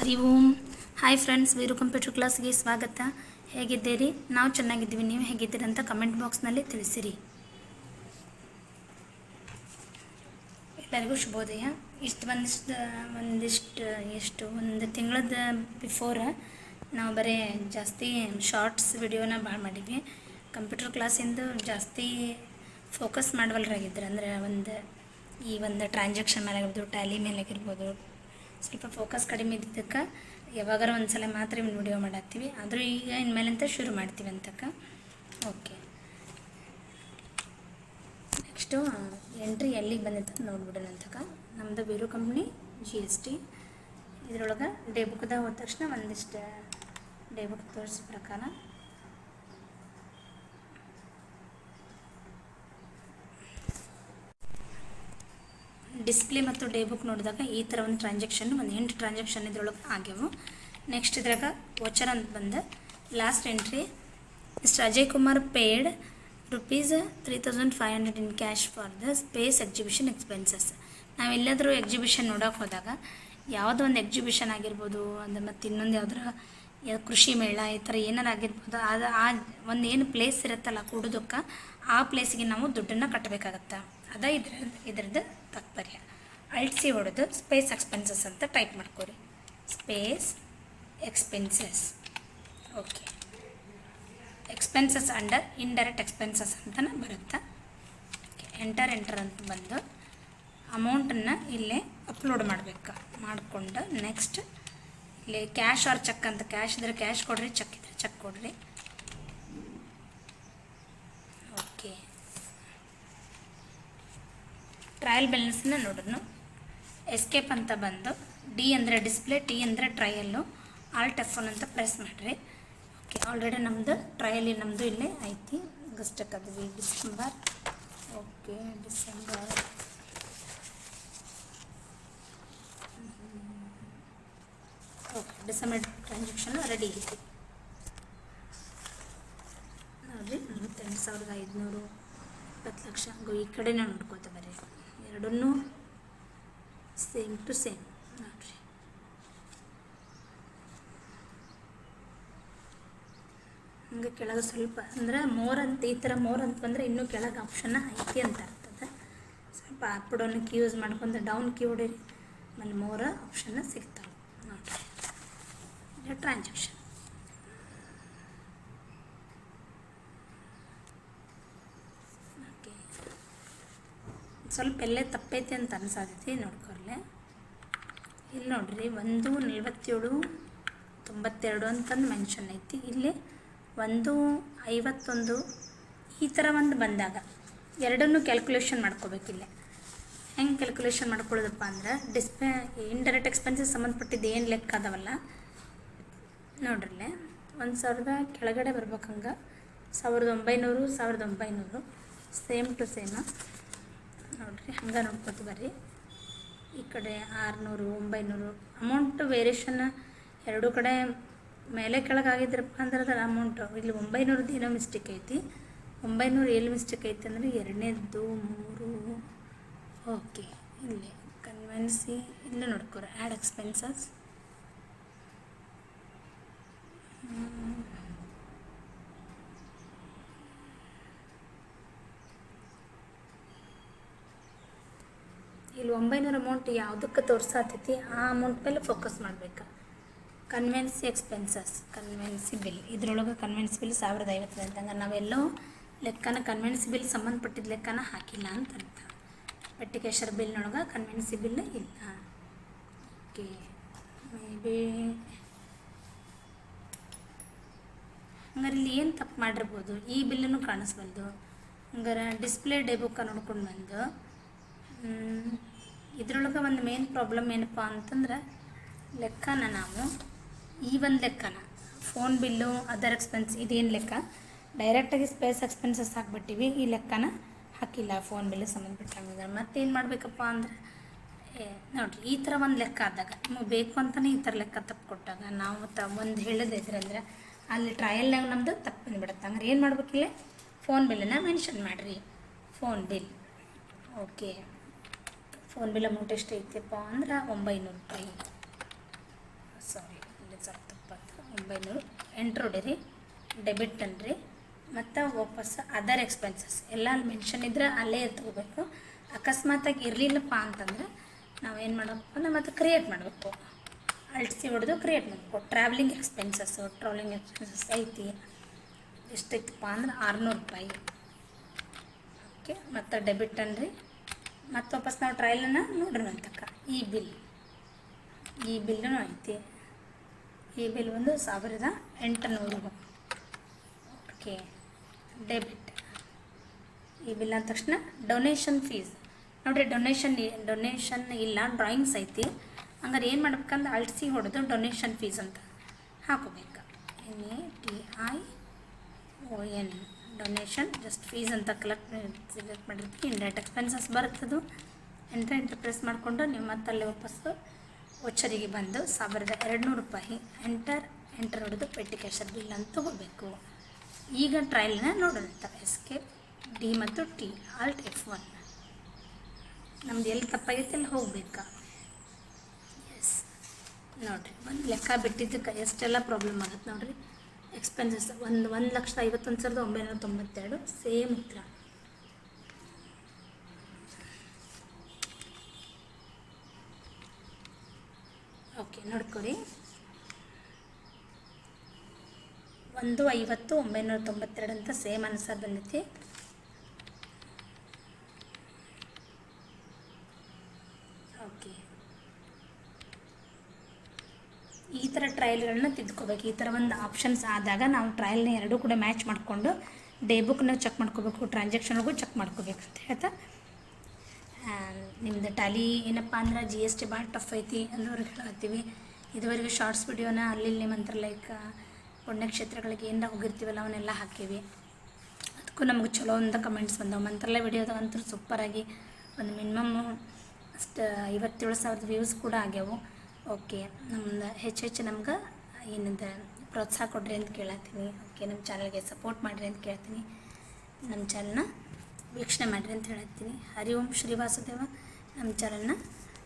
ಹರಿ ಓಂ. Hi friends, Veeru computer ಕ್ಲಾಸ್ಗೆ ಸ್ವಾಗತ. ಹೇಗಿದ್ದೀರಿ? ನಾವು ಚೆನ್ನಾಗಿದ್ದೀವಿ. ನೀವು ಹೇಗಿದ್ದೀರಿ ಅಂತ ಕಮೆಂಟ್ ಬಾಕ್ಸ್ನಲ್ಲಿ ತಿಳಿಸಿರಿ. ಎಲ್ಲರಿಗೂ ಶುಭೋದಯ. ಒಂದು ತಿಂಗಳದ ಬಿಫೋರ್ ನಾವು ಬರೀ ಜಾಸ್ತಿ ಶಾರ್ಟ್ಸ್ ವಿಡಿಯೋನ ಭಾಳ ಮಾಡಿದ್ವಿ. ಕಂಪ್ಯೂಟರ್ ಕ್ಲಾಸಿಂದು ಜಾಸ್ತಿ ಫೋಕಸ್ ಮಾಡವಲ್ರಾಗಿದ್ರೆ ಅಂದರೆ ಒಂದು ಟ್ರಾನ್ಸಾಕ್ಷನ್ ಮೇಲೆ ಆಗಿರ್ಬೋದು, ಟ್ಯಾಲಿ ಮೇಲೆ ಆಗಿರ್ಬೋದು, ಸ್ವಲ್ಪ ಫೋಕಸ್ ಕಡಿಮೆ ಇದ್ದಿದ್ದಕ್ಕೆ ಯಾವಾಗಾರ ಒಂದು ಸಲ ಮಾತ್ರ ಇವ್ನು ವಿಡಿಯೋ ಮಾಡಾಕ್ತೀವಿ. ಆದರೂ ಈಗ ಇನ್ಮೇಲಿಂದ ಶುರು ಮಾಡ್ತೀವಿ ಅಂತಕ್ಕ. ಓಕೆ, ನೆಕ್ಸ್ಟು ಎಂಟ್ರಿ ಎಲ್ಲಿಗೆ ಬಂದಿತ್ತು ನೋಡ್ಬಿಡೋಣ ಅಂತಕ್ಕ. ನಮ್ಮದು ವೀರು ಕಂಪ್ನಿ GST. ಇದರೊಳಗೆ ಡೇ ಬುಕ್ದಾಗ ಹೋದ ತಕ್ಷಣ ಒಂದಿಷ್ಟು ಡೇ ಬುಕ್ ತೋರಿಸೋ ಪ್ರಕಾರ ಡಿಸ್ಪ್ಲೇ ಮತ್ತು ಡೇ ಬುಕ್ ನೋಡಿದಾಗ ಈ ಥರ ಒಂದು ಟ್ರಾನ್ಸಾಕ್ಷನ್, ಒಂದು 8 ಟ್ರಾನ್ಸಾಕ್ಷನ್ ಇದ್ರೊಳಗೆ ಆಗ್ಯವು. ನೆಕ್ಸ್ಟ್ ಇದ್ರಾಗ ವೋಚರ್ ಅಂತ ಬಂದು last entry mister Ajay Kumar paid ₹3,500 in cash for the space exhibition expenses. ನಾವೆಲ್ಲಾದರೂ ಎಕ್ಸಿಬಿಷನ್ ನೋಡೋಕೆ ಹೋದಾಗ ಯಾವುದೋ ಒಂದು ಎಕ್ಸಿಬಿಷನ್ ಆಗಿರ್ಬೋದು, ಅದು ಮತ್ತು ಇನ್ನೊಂದು ಯಾವ್ದಾರ ಕೃಷಿ ಮೇಳ ಈ ಥರ ಏನಾರು ಆಗಿರ್ಬೋದು, ಅದು ಒಂದು ಏನು ಪ್ಲೇಸ್ ಇರುತ್ತಲ್ಲ ಕೂಡೋದಕ್ಕೆ, ಆ ಪ್ಲೇಸಿಗೆ ನಾವು ದುಡ್ಡನ್ನು ಕಟ್ಟಬೇಕಾಗತ್ತೆ. ಅದ ಇದ್ರದ್ದು ತಾತ್ಪರ್ಯ. ಅಳ್ಸಿ ಹೊಡೆದು ಸ್ಪೇಸ್ ಎಕ್ಸ್ಪೆನ್ಸಸ್ ಅಂತ ಟೈಪ್ ಮಾಡ್ಕೊರಿ. Space expenses. Okay, expenses under indirect expenses ಅಂತಲೇ ಬರುತ್ತೆ. ಎಂಟರ್ ಅಂತ ಬಂದು ಅಮೌಂಟನ್ನು ಇಲ್ಲೇ ಅಪ್ಲೋಡ್ ಮಾಡಬೇಕು. ಮಾಡಿಕೊಂಡು ನೆಕ್ಸ್ಟ್ ಇಲ್ಲಿ ಕ್ಯಾಶ್ ಆರ್ ಚೆಕ್ ಅಂತ, ಕ್ಯಾಶ್ ಇದ್ದರೆ ಕ್ಯಾಶ್ ಕೊಡ್ರಿ, ಚೆಕ್ ಇದ್ದರೆ ಚೆಕ್ ಕೊಡ್ರಿ. ಓಕೆ, ಟ್ರಯಲ್ ಬ್ಯಾಲೆನ್ಸನ್ನ ನೋಡೋಣ. ಎಸ್ಕೇಪ್ ಅಂತ ಬಂದು ಡಿ ಅಂದರೆ ಡಿಸ್ಪ್ಲೇ, ಟಿ ಅಂದರೆ ಟ್ರಯಲ್ಲು, ಆಲ್ಟ್ F1 ಅಂತ ಪ್ರೆಸ್ ಮಾಡಿರಿ. ಓಕೆ, ಆಲ್ರೆಡಿ ನಮ್ಮದು ಟ್ರಯಲಿ ನಮ್ಮದು ಇಲ್ಲೇ ಐತಿ. ಆಗಸ್ಟಕ್ಕೆ ಅದು December. Okay, December transaction ready ಐತಿ ನೋಡಿರಿ. 48,500, 20 ಲಕ್ಷ ಈ ಕಡೆನೇ ನೋಡ್ಕೋತ ಬರ್ರಿ. ಎರಡನ್ನೂ ಸೇಮ್ ಟು ಸೇಮ್ ನೋಡಿರಿ. ಹಂಗೆ ಕೆಳಗೆ ಸ್ವಲ್ಪ ಅಂದ್ರೆ ಮೋರ್ ಅಂತ, ಈ ಥರ ಮೋರ್ ಅಂತ ಬಂದರೆ ಇನ್ನೂ ಕೆಳಗೆ ಆಪ್ಷನ್ನ ಐತಿ ಅಂತ ಅರ್ಥದ. ಸ್ವಲ್ಪ ಅಪ್ ಡೌನ್ ಕೀ ಯೂಸ್ ಮಾಡ್ಕೊಂಡು ಡೌನ್ ಕೀ ಹೊಡೀರಿ, ಆಮೇಲೆ ಮೋರ್ ಆಪ್ಷನ್ನ ಸಿಗ್ತಾವೆ ನೋಡಿರಿ. ಇದು ಟ್ರಾನ್ಸಾಕ್ಷನ್. ಓಕೆ, ಸ್ವಲ್ಪ ಎಲ್ಲೇ ತಪ್ಪೈತಿ ಅಂತ ಅನ್ಸಾತೈತಿ, ನೋಡ್ಕೊರ್ಲೆ. ಇಲ್ಲಿ ನೋಡ್ರಿ, 147.92 ಅಂತಂದು ಮೆನ್ಷನ್ ಐತಿ. ಇಲ್ಲಿ 151 ಈ ಥರ ಒಂದು ಬಂದಾಗ ಎರಡನ್ನೂ ಕ್ಯಾಲ್ಕುಲೇಷನ್ ಮಾಡ್ಕೋಬೇಕಿಲ್ಲ. ಹೆಂಗೆ ಕ್ಯಾಲ್ಕುಲೇಷನ್ ಮಾಡ್ಕೊಳ್ಳೋದಪ್ಪ ಅಂದ್ರೆ, ಡಿಸ್ಪ್ಲೇ ಇಂಡೈರೆಕ್ಟ್ ಎಕ್ಸ್ಪೆನ್ಸಸ್ ಸಂಬಂಧಪಟ್ಟಿದ್ದು ಏನು ಲೆಕ್ಕ ಅದಾವಲ್ಲ ನೋಡ್ರಲ್ಲೇ, 1,000 ಕೆಳಗಡೆ ಬರ್ಬೇಕು. ಹಂಗೆ 1,900 ಸೇಮ್ ಟು ಸೇಮ್ ನೋಡಿರಿ. ಹಂಗೆ ನೋಡ್ಕೊತ ಬರ್ರಿ. ಈ ಕಡೆ 600, 900 ಅಮೌಂಟು ವೇರಿಯೇಷನ್ ಎರಡೂ ಕಡೆ ಮೇಲೆ ಕೆಳಗೆ ಆಗಿದ್ರಪ್ಪ ಅಂದ್ರೆ ಅದರ ಅಮೌಂಟು. ಇಲ್ಲಿ 900 ಏನೋ ಮಿಸ್ಟೇಕ್ ಐತಿ. 900 ಎಲ್ಲಿ ಮಿಸ್ಟೇಕ್ ಐತಿ ಅಂದರೆ 2ನೇದು 3. ಓಕೆ, ಇಲ್ಲಿ ಕನ್ವೆನ್ಸಿ ಇಲ್ಲಿ ನೋಡ್ಕೊರ. ಆ್ಯಡ್ ಎಕ್ಸ್ಪೆನ್ಸಸ್ ಇಲ್ಲಿ 900 ಅಮೌಂಟ್ ಯಾವುದಕ್ಕೆ ತೋರಿಸಾತೈತಿ ಆ ಅಮೌಂಟ್ ಮೇಲೆ ಫೋಕಸ್ ಮಾಡಬೇಕು. ಕನ್ವೆನ್ಸಿ ಎಕ್ಸ್ಪೆನ್ಸಸ್, ಕನ್ವೆನ್ಸಿ ಬಿಲ್, ಇದರೊಳಗೆ ಕನ್ವೆನ್ಸಿ ಬಿಲ್ 1,050 ಅಂದಂಗೆ ನಾವೆಲ್ಲೋ ಲೆಕ್ಕನ ಕನ್ವೆನ್ಸಿ ಬಿಲ್ ಸಂಬಂಧಪಟ್ಟಿದ್ದ ಲೆಕ್ಕನ ಹಾಕಿಲ್ಲ ಅಂತ ಅರ್ಥ. ಪೆಟ್ಟಿಕೇಶರ್ ಬಿಲ್ನೊಳಗೆ ಕನ್ವೆನ್ಸಿ ಬಿಲ್ ಇಲ್ಲ. ಓಕೆ, ಮೇ ಬಿ ಹಂಗಾರೆ ಇಲ್ಲಿ ಏನು ತಪ್ಪು ಮಾಡಿರ್ಬೋದು, ಈ ಬಿಲ್ಲನ್ನು ಕಾಣಿಸ್ಬಲ್ದು. ಹಂಗಾರೆ ಡಿಸ್ಪ್ಲೇ ಡೇ ಬುಕ್ಕ ನೋಡ್ಕೊಂಡು ಬಂದು ಇದರೊಳಗೆ ಒಂದು ಮೇನ್ ಪ್ರಾಬ್ಲಮ್ ಏನಪ್ಪ ಅಂತಂದ್ರೆ, ಲೆಕ್ಕನ ನಾವು ಈ ಒಂದು ಲೆಕ್ಕನ ಫೋನ್ ಬಿಲ್ಲು, ಅದರ್ ಎಕ್ಸ್ಪೆನ್ಸ್, ಇದೇನು ಲೆಕ್ಕ ಡೈರೆಕ್ಟಾಗಿ ಸ್ಪೇಸ್ ಎಕ್ಸ್ಪೆನ್ಸಸ್ ಹಾಕ್ಬಿಟ್ಟಿವಿ. ಈ ಲೆಕ್ಕನ ಹಾಕಿಲ್ಲ ಫೋನ್ ಬಿಲ್ಲು ಸಂಬಂಧಪಟ್ಟಂಗೆ. ಮತ್ತೇನು ಮಾಡಬೇಕಪ್ಪ ಅಂದರೆ ನೋಡಿರಿ, ಈ ಥರ ಒಂದು ಲೆಕ್ಕ ಆದಾಗ ನಿಮಗೆ ಬೇಕು ಅಂತಲೇ ಈ ಥರ ಲೆಕ್ಕ ತಪ್ಪು ಕೊಟ್ಟಾಗ ನಾವು ಒಂದು ಹೇಳಿದೆ ಇದ್ರಂದ್ರೆ ಅಲ್ಲಿ ಟ್ರಯಲ್ನಾಗ ನಮ್ಮದು ತಪ್ಪು ಬಂದುಬಿಡುತ್ತೆ. ಹಂಗಾರೆ ಏನು ಮಾಡ್ಬೇಕಿಲ್ಲ, ಫೋನ್ ಬಿಲ್ಲನ್ನು ಮೆನ್ಷನ್ ಮಾಡಿರಿ. Phone bill. Okay, phone bill amount ಎಷ್ಟು ಐತಪ್ಪ ಅಂದ್ರೆ 900 ರೂಪಾಯಿ. ಸಾರಿ ಅಲ್ಲಿ ಸ್ವಲ್ಪ ತಪ್ಪತ್ತು 900 ಎಂಟ್ರ್ ಹೊಡೀರಿ, ಡೆಬಿಟ್ ಅನ್ರಿ, ಮತ್ತು ವಾಪಸ್ ಅದರ್ ಎಕ್ಸ್ಪೆನ್ಸಸ್ ಎಲ್ಲ ಅಲ್ಲಿ ಮೆನ್ಷನ್ ಇದ್ರೆ ಅಲ್ಲೇ ತಗೋಬೇಕು. ಅಕಸ್ಮಾತಾಗಿ ಇರಲಿಲ್ಲಪ್ಪ ಅಂತಂದ್ರೆ ನಾವೇನು ಮಾಡಬೇಕು, ನಮ್ಮ ಮತ್ತೆ ಕ್ರಿಯೇಟ್ ಮಾಡಬೇಕು, ಅಲ್ಟಿಸಿ ಹೊಡೆದು ಕ್ರಿಯೇಟ್ ಮಾಡಬೇಕು. ಟ್ರಾವೆಲಿಂಗ್ ಎಕ್ಸ್ಪೆನ್ಸಸ್ ಐತಿ, ಎಷ್ಟೈತಪ್ಪ ಅಂದ್ರೆ 600 ರೂಪಾಯಿ. ಓಕೆ, ಮತ್ತು ಡೆಬಿಟ್ ಅನ್ರಿ, ಮತ್ತು ವಾಪಸ್ ನಾವು ಟ್ರಯಲನ್ನು ನೋಡ್ರಿ ಅಂತಕ್ಕ. ಈ ಬಿಲ್ಲೂ ಐತಿ. ಈ ಬಿಲ್ ಒಂದು 1800. Okay, debit. ಈ ಬಿಲ್ ಅಂದ ತಕ್ಷಣ ಡೊನೇಷನ್ ಫೀಸ್ ನೋಡಿರಿ, ಡೊನೇಷನ್ ಇಲ್ಲ, ಡ್ರಾಯಿಂಗ್ಸ್ ಐತಿ. ಹಂಗಾರೆ ಏನು ಮಾಡ್ಬೇಕಂದ್ರೆ ಅಲ್ಟಿಸಿ ಹೊಡೆದು ಡೊನೇಷನ್ ಫೀಸ್ ಅಂತ ಹಾಕೋಬೇಕು. NATION ಡೊನೇಷನ್ ಜಸ್ಟ್ ಫೀಸ್ ಅಂತ ಸೆಲೆಕ್ಟ್ ಮಾಡಿರ್ತೀವಿ. ಇಂಡೈರೆಕ್ಟ್ ಎಕ್ಸ್ಪೆನ್ಸಸ್ ಬರುತ್ತದು. ಎಂಟ್ರ್ ಪ್ರೆಸ್ ಮಾಡಿಕೊಂಡು ನೀವು ಮತ್ತಲ್ಲಿ ವಾಪಸ್ಸು ವೋಚರಿಗೆ ಬಂದು 1200 ರೂಪಾಯಿ ಎಂಟರ್ ಹೊಡೆದು ಪೆಟ್ಟಿ ಕ್ಯಾಶರ್ ಬಿಲ್ ಅಂತ ತಗೋಬೇಕು. ಈಗ ಟ್ರಯಲ್ನ ನೋಡೋಣ. ಎಸ್ಕೇಪ್ ಡಿ ಮತ್ತು ಟಿ, ಆಲ್ಟ್ F1. ನಮ್ದು ಎಲ್ಲಿ ತಪ್ಪಾಗೈತೆ ಅಲ್ಲಿ ಹೋಗ್ಬೇಕಾ. ಎಸ್, ನೋಡಿರಿ ಒಂದು ಲೆಕ್ಕ ಬಿಟ್ಟಿದ್ದಕ್ಕೆ ಎಷ್ಟೆಲ್ಲ ಪ್ರಾಬ್ಲಮ್ ಆಗುತ್ತೆ ನೋಡಿರಿ. ಎಕ್ಸ್ಪೆನ್ಸಸ್ 1,51,992 ಸೇಮ್ ಉತ್ತರ. ಓಕೆ, ನೋಡ್ಕೊಡಿ. 1,50,992 ಅಂತ ಸೇಮ್ ಆನ್ಸರ್ ಬಂದೈತಿ. ಓಕೆ, ಈ ಥರ ಟ್ರಯಲ್ಗಳನ್ನ ತಿದ್ಕೋಬೇಕು. ಈ ಥರ ಒಂದು ಆಪ್ಷನ್ಸ್ ಆದಾಗ ನಾವು ಟ್ರಯಲ್ನ ಎರಡೂ ಕೂಡ ಮ್ಯಾಚ್ ಮಾಡಿಕೊಂಡು ಡೇ ಬುಕ್ನ ಚೆಕ್ ಮಾಡ್ಕೋಬೇಕು, ಟ್ರಾನ್ಸಾಕ್ಷನ್ಗೂ ಚೆಕ್ ಮಾಡ್ಕೋಬೇಕು ಅಂತ ಹೇಳ್ತಾ, ನಿಮ್ಮದು ಟ್ಯಾಲಿ ಏನಪ್ಪ ಅಂದ್ರೆ GST ಭಾಳ ಟಫ್ ಐತಿ ಅನ್ನೋರಿಗೆ ಹೇಳತ್ತೀವಿ. ಇದುವರೆಗೆ ಶಾರ್ಟ್ಸ್ ವಿಡಿಯೋನ ಅಲ್ಲಿ ಮಂತ್ರಾಲಯಕ ಪುಣ್ಯಕ್ಷೇತ್ರಗಳಿಗೆ ಏನಾರ ಹೋಗಿರ್ತೀವಲ್ಲ ಅವನ್ನೆಲ್ಲ ಹಾಕೀವಿ. ಅದಕ್ಕೂ ನಮ್ಗೆ ಚಲೋ ಅಂತ ಕಮೆಂಟ್ಸ್ ಬಂದವು. ಮಂತ್ರಾಲಯ ವಿಡಿಯೋದಾಗಂತೂ ಸೂಪರಾಗಿ ಒಂದು ಮಿನಿಮಮ್ ಅಷ್ಟು 57,000 ವ್ಯೂಸ್ ಕೂಡ ಆಗ್ಯಾವು. ಓಕೆ, ನಮ್ದು ಹೆಚ್ಚು ನಮ್ಗೆ ಏನಂತ ಪ್ರೋತ್ಸಾಹ ಕೊಡ್ರಿ ಅಂತ ಕೇಳತ್ತೀನಿ. ಓಕೆ, ನಮ್ಮ ಚಾನಲ್ಗೆ ಸಪೋರ್ಟ್ ಮಾಡಿರಿ ಅಂತ ಕೇಳ್ತೀನಿ. ನಮ್ಮ ಚಾನಲ್ನ ವೀಕ್ಷಣೆ ಮಾಡಿರಿ ಅಂತ ಹೇಳತ್ತೀನಿ. ಹರಿ ಓಂ ಶ್ರೀ ವಾಸುದೇವ. ನಮ್ಮ ಚಾನಲ್ನ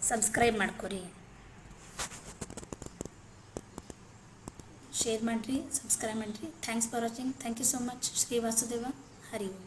ಸಬ್ಸ್ಕ್ರೈಬ್ ಮಾಡ್ಕೊರಿ, ಶೇರ್ ಮಾಡಿರಿ, ಸಬ್ಸ್ಕ್ರೈಬ್ ಮಾಡಿರಿ. Thanks for watching. Thank you so much. Shri Vasudeva. Hari Om.